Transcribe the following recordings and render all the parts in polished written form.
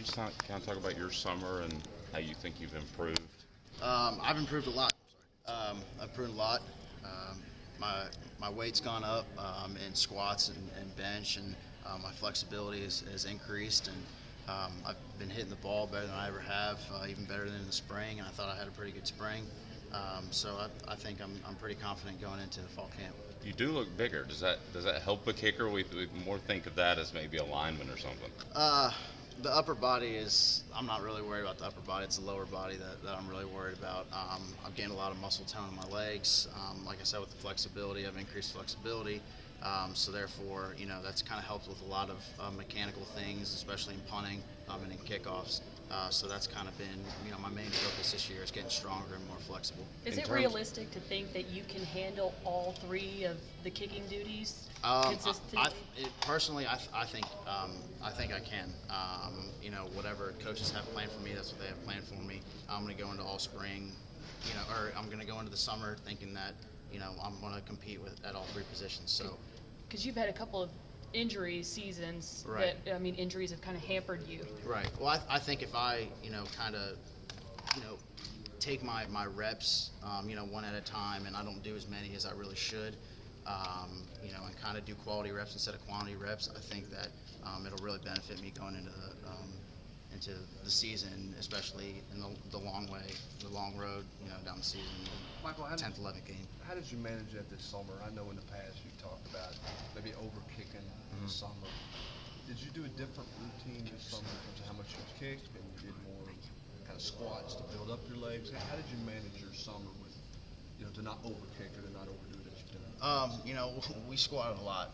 you just kind of talk about your summer and how you think you've improved? I've improved a lot. I've improved a lot. My weight's gone up in squats and bench, and my flexibility has increased. And I've been hitting the ball better than I ever have, even better than in the spring. And I thought I had a pretty good spring. So I think I'm pretty confident going into the fall camp. You do look bigger. Does that help a kicker? We more think of that as maybe a lineman or something. The upper body is, I'm not really worried about the upper body. It's the lower body that I'm really worried about. I've gained a lot of muscle tone in my legs. Like I said, with the flexibility, I've increased flexibility. So therefore, that's kind of helped with a lot of mechanical things, especially in punting and in kickoffs. So that's kind of been, my main focus this year is getting stronger and more flexible. Is it realistic to think that you can handle all three of the kicking duties consistently? Personally, I think I can. Whatever coaches have planned for me, that's what they have planned for me. I'm going to go into all spring, or I'm going to go into the summer thinking that, I'm going to compete at all three positions. So, because you've had a couple of injury seasons, right. Injuries have kind of hampered you. Right. Well, I think if I, kind of, take my reps, one at a time, and I don't do as many as I really should, and kind of do quality reps instead of quantity reps, I think that it'll really benefit me going into the season, especially in the long way, the long road, down the season, Michael, 10th, 11th game. How did you manage that this summer? I know in the past you talked about maybe over-kicking in the summer. Did you do a different routine this summer in terms of how much you kicked, and you did more kind of squats to build up your legs? How did you manage your summer with, to not over-kick or to not overdo it as you've done? We squatted a lot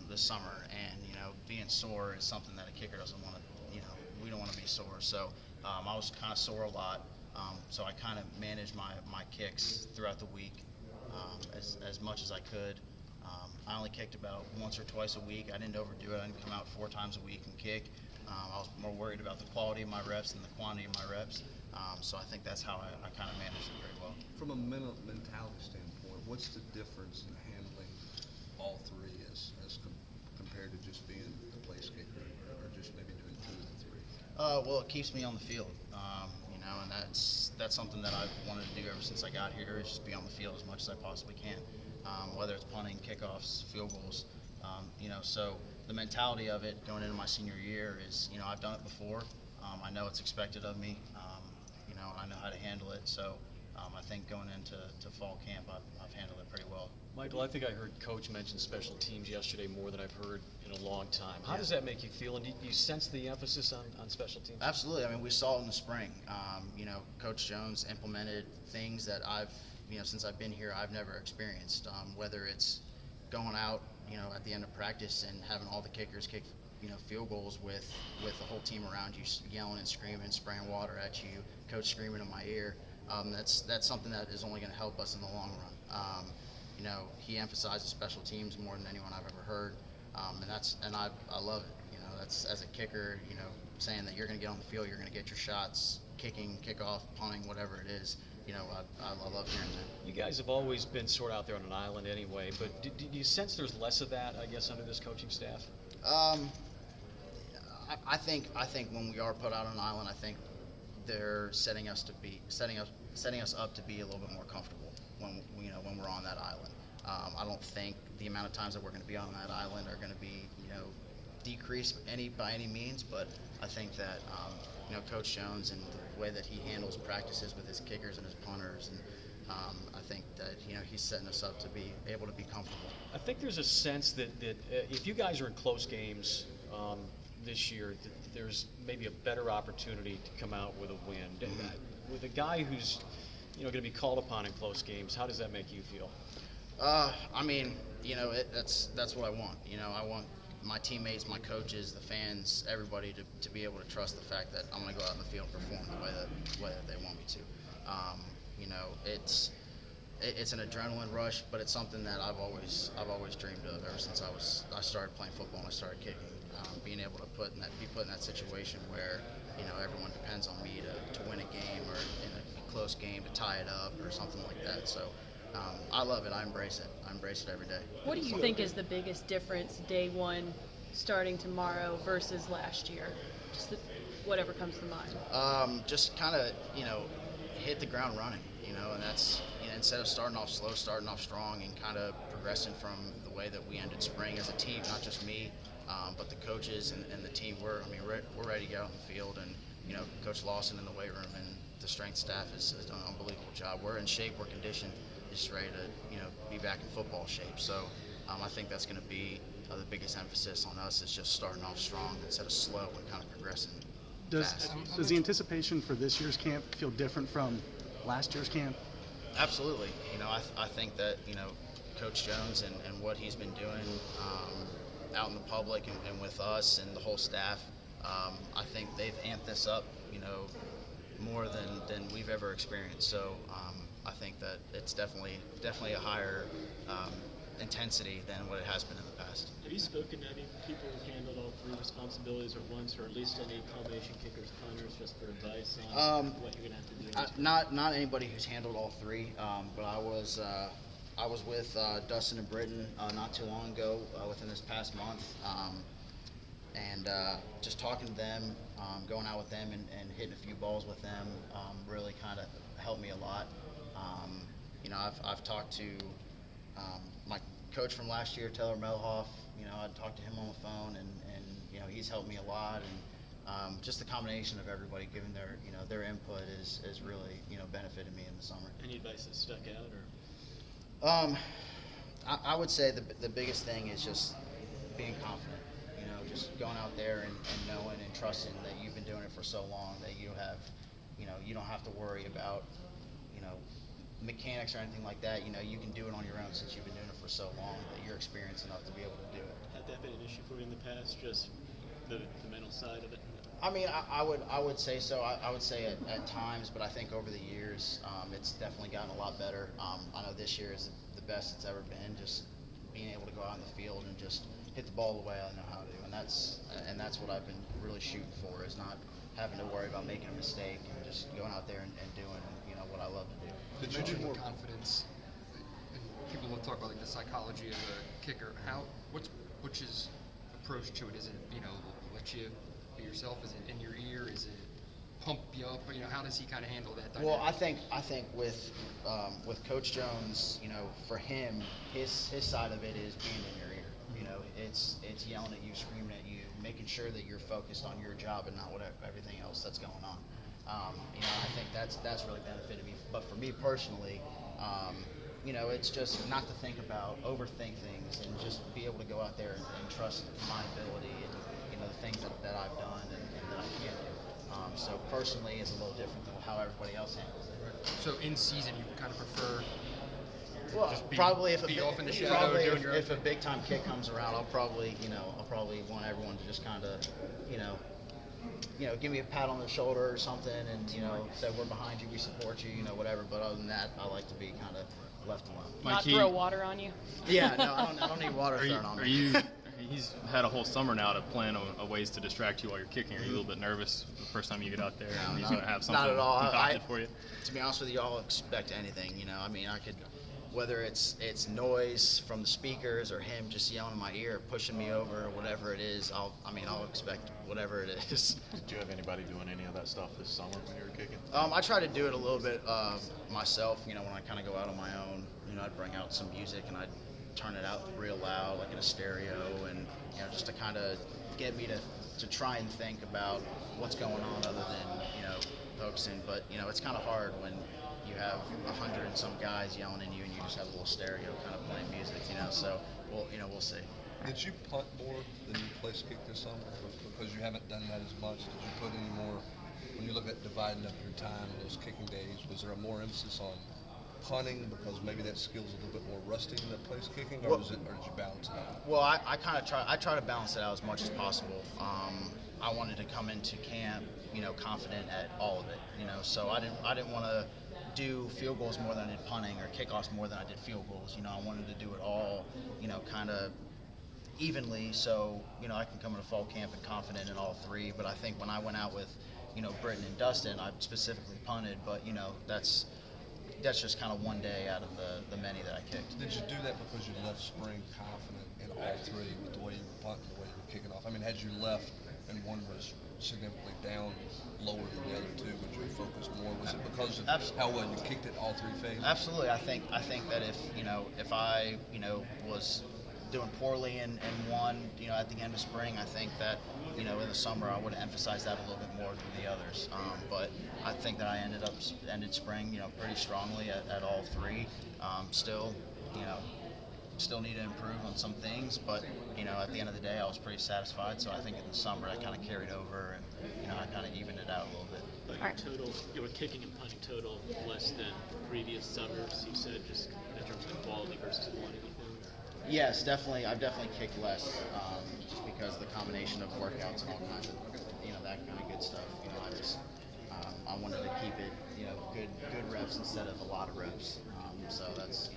this summer, and being sore is something that a kicker doesn't want to. We don't want to be sore, so I was kind of sore a lot. So I kind of managed my kicks throughout the week as much as I could. I only kicked about once or twice a week. I didn't overdo it. I didn't come out 4 times a week and kick. I was more worried about the quality of my reps than the quantity of my reps. So I think that's how I kind of managed it very well. From a mentality standpoint, what's the difference in handling all three as compared to just being the place kicker or just maybe doing 2 of the 3? Well, it keeps me on the field, and that's something that I've wanted to do ever since I got here, is just be on the field as much as I possibly can, whether it's punting, kickoffs, field goals, so the mentality of it going into my senior year is, I've done it before, I know it's expected of me, I know how to handle it, so I think going into fall camp, I've handled it pretty well. Michael, I think I heard Coach mention special teams yesterday more than I've heard in a long time. How does that make you feel? And do you sense the emphasis on special teams? Absolutely. I mean, we saw it in the spring. Coach Jones implemented things that I've, since I've been here, I've never experienced. Whether it's going out, at the end of practice and having all the kickers kick, field goals with the whole team around you, yelling and screaming, spraying water at you, coach screaming in my ear. That's something that is only going to help us in the long run. He emphasizes special teams more than anyone I've ever heard, and I love it. That's, as a kicker, saying that you're going to get on the field, you're going to get your shots, kicking, kickoff, punting, whatever it is. I love hearing that. You guys have always been sort of out there on an island anyway, but do you sense there's less of that, I guess, under this coaching staff? I think when we are put out on an island, I think they're setting us up to be a little bit more comfortable when we're on that island. I don't think the amount of times that we're going to be on that island are going to be decreased by any means, but I think that Coach Jones and the way that he handles practices with his kickers and his punters, and I think that he's setting us up to be able to be comfortable. I think there's a sense that if you guys are in close games this year, there's maybe a better opportunity to come out with a win. Mm-hmm. With a guy who's going to be called upon in close games, how does that make you feel? I mean, that's what I want. I want my teammates, my coaches, the fans, everybody to be able to trust the fact that I'm going to go out in the field and perform the way that they want me to. It's an adrenaline rush, but it's something that I've always dreamed of ever since I started playing football and I started kicking. Being able to be put in that situation where everyone depends on me to win a game or in a close game to tie it up or something like that. So I love it. I embrace it. I embrace it every day. What do you think is the biggest difference day one starting tomorrow versus last year? whatever comes to mind? Just kind of, hit the ground running, and that's, instead of starting off slow, starting off strong and kind of progressing from the way that we ended spring as a team, not just me, but the coaches and the team. We're ready to get out on the field, and, Coach Lawson in the weight room and the strength staff has done an unbelievable job. We're in shape, we're conditioned, just ready to, be back in football shape. So I think that's going to be the biggest emphasis on us, is just starting off strong instead of slow and kind of progressing fast. Does the anticipation for this year's camp feel different from last year's camp? Absolutely. I think that, Coach Jones and what he's been doing out in the public and with us and the whole staff, I think they've amped this up, more than we've ever experienced. So I think that it's definitely a higher intensity than what it has been in the past. Have you spoken to any people who've handled all three responsibilities at once, or at least any combination kickers, punters, just for advice on what you're going to have to do? Not anybody who's handled all three, but I was with Dustin and Britton not too long ago, within this past month, and just talking to them, going out with them and hitting a few balls with them really kind of helped me a lot. I've talked to my coach from last year, Taylor Melhoff. I talked to him on the phone, and he's helped me a lot, and just the combination of everybody giving their input is really benefited me in the summer. Any advice that stuck out, or? I would say the biggest thing is just being confident. Just going out there and knowing and trusting that you've been doing it for so long that you have, you don't have to worry about, mechanics or anything like that. You can do it on your own since you've been doing it for so long that you're experienced enough to be able to do it. Had that been an issue for you in the past, just the mental side of it? I mean, I would say so. I would say at times, but I think over the years, it's definitely gotten a lot better. I know this year is the best it's ever been. Just being able to go out in the field and just hit the ball the way I know how to, and that's what I've been really shooting for, is not having to worry about making a mistake and just going out there and doing what I love to do. You mentioned the confidence, and people will talk about like the psychology of a kicker. What's his approach to it? Is it let you be yourself? Is it in your ear? Is it pump you up? How does he kind of handle that dynamic? Well, I think with Coach Jones, for him, his side of it is being in your ear. It's yelling at you, screaming at you, making sure that you're focused on your job and not everything else that's going on. I think that's really benefited me. But for me personally, it's just not to think about, overthink things, and just be able to go out there and trust my ability and the things that I've done and that I can do. So personally, it's a little different than how everybody else handles it. So in season, you kind of prefer. Well, just be probably off in the shadow, probably doing your own if a thing. big time kick comes around, I'll probably want everyone to just kind of, give me a pat on the shoulder or something, and say we're behind you, we support you, whatever. But other than that, I like to be kind of left alone. Not throw water on you? Yeah, no, I don't need water thrown on me. He's had a whole summer now to plan on ways to distract you while you're kicking. Are you a little bit nervous the first time you get out there and he's going to have something not at all. concocted for you? To be honest with you, I'll expect anything. I mean, I could, whether it's noise from the speakers or him just yelling in my ear, pushing me over, or whatever it is. I'll expect whatever it is. Did you have anybody doing any of that stuff this summer when you were kicking? I try to do it a little bit myself. When I kind of go out on my own, I'd bring out some music and I'd turn it out real loud, like in a stereo, and just to kind of get me to try and think about what's going on other than focusing. But it's kind of hard when you have 100 and some guys yelling at you and you just have a little stereo kind of playing music. So we'll see. Did you punt more than you place kick this summer? Because you haven't done that as much. Did you put any more, when you look at dividing up your time in those kicking days, was there a more emphasis on punting because maybe that skill's a little bit more rusty than place kicking, or did you balance it out? Well, I try to balance it out as much as possible. I wanted to come into camp, confident at all of it, so I didn't want to do field goals more than I did punting, or kickoffs more than I did field goals. I wanted to do it all, kind of evenly, so I can come into fall camp and confident in all three. But I think when I went out with Britton and Dustin, I specifically punted, but that's just kind of one day out of the many that I kicked. Did you do that because you left spring confident in all three with the way you were punting, the way you were kicking off? I mean, had you left and one was significantly down lower than the other two, would you have focused more? Was it because of how well you kicked it all three phases? Absolutely. I think that if I was doing poorly in one, at the end of spring, I think that in the summer I would have emphasized that a little bit more than the others. But I think that I ended spring pretty strongly at all three. Still need to improve on some things, but at the end of the day I was pretty satisfied. So I think in the summer that kind of carried over, and I kind of evened it out a little bit. But your kicking and punting total less than previous summers, you said, just in terms of quality versus quantity. Yes, definitely. I've definitely kicked less, just because the combination of workouts and all kinds of that kind of good stuff. I wanted to keep it good reps instead of a lot of reps. So that's